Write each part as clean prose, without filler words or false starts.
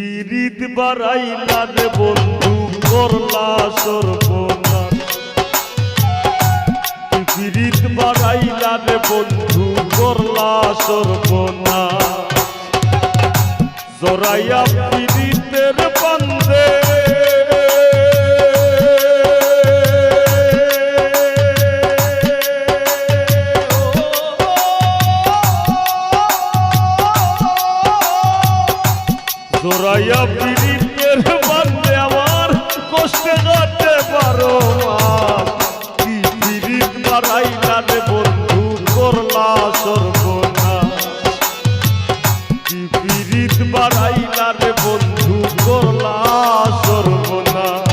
পিরিত বাড়াইলা রে বন্ধু করলা সর্বনাশ। পিরিত বাড়াইলা রে বন্ধু করলা সর্বনাশ। জড়াইয়া পিরিতের বান্ধে জোরাইয়া পিরিতের বান্ধে আমার কষ্টে কাটতে পারো মাস। কি পিরিত বাড়াইলা রে বন্ধু করলা সর্বনাশ। কি পিরিত বাড়াইলা রে বন্ধু করলা সর্বনাশ।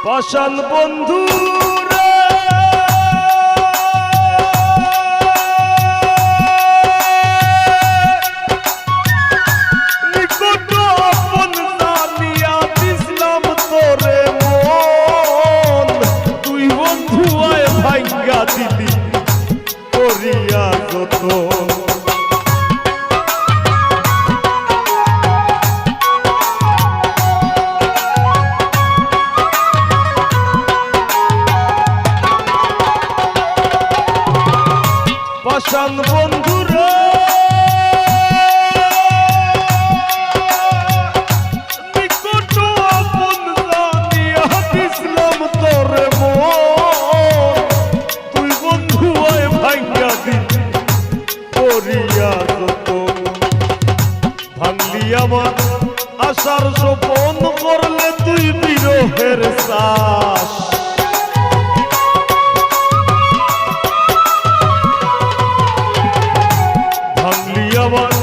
পাষাণ বন্ধু রে নিকট আপন জানিয়া দিছিলাম তোরে মন। তুই বন্ধু আয় ভাঙ্গা দিলি করিয়া যতন। পাষাণ বন্ধু রে নিকট আপন জানিয়া দিছিলাম তোরে মন। তুই বন্ধু আয় ভাঙ্গা দিলি করিয়া যতন। ভাঙলি আমার আশার স্বপন করলে তুই বিরহের শ্বাস। আমার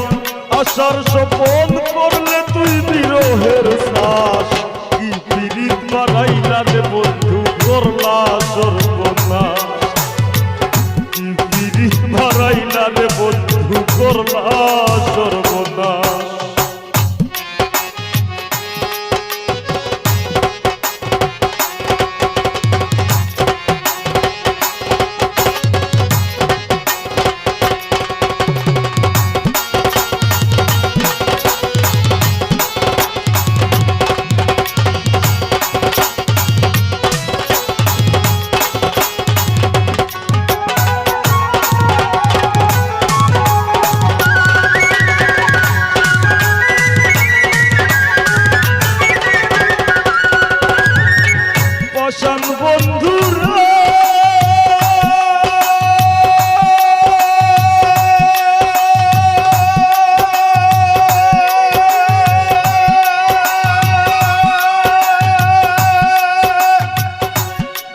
আশার স্বপন করলে তুই বিরহের শ্বাস। কি পিরিত বাড়াইলা রে বন্ধু করলা সর্বনাশ। কি পিরিত বাড়াইলা রে বন্ধু করলা সর্বনাশ। পাষাণ বন্ধু রে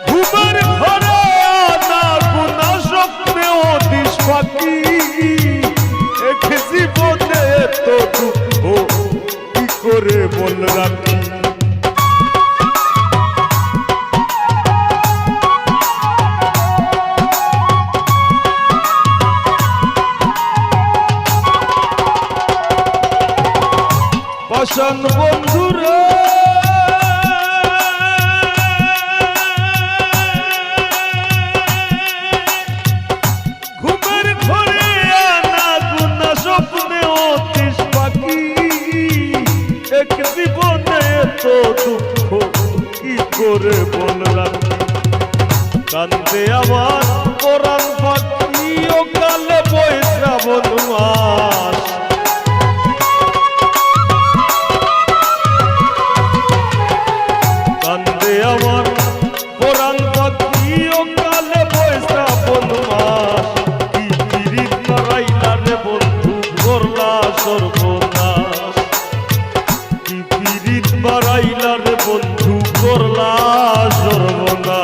ঘুমের ঘরে আনা গুনা স্বপ্নে অদিশ পাখি। এক জীবনে এত দুঃখ কি করে বল রাখি। পাষাণ বন্ধু রে ঘুমের ঘরে আনা গুনা স্বপ্নে অদিশ পাখি। এক জীবনে তো দুঃখ কি করে বল রাখি। কান্দে আমার পরাণ পাখি ও কালে বই শ্রাবণ মাস। আমার পরাণ পাখি ও কালে বই শ্রাবণ মাস। কি পিরিত বাড়াইলা রে বন্ধু করলা সর্বনাশ। কি পিরিত বাড়াইলা রে বন্ধু করলা সর্বনাশ।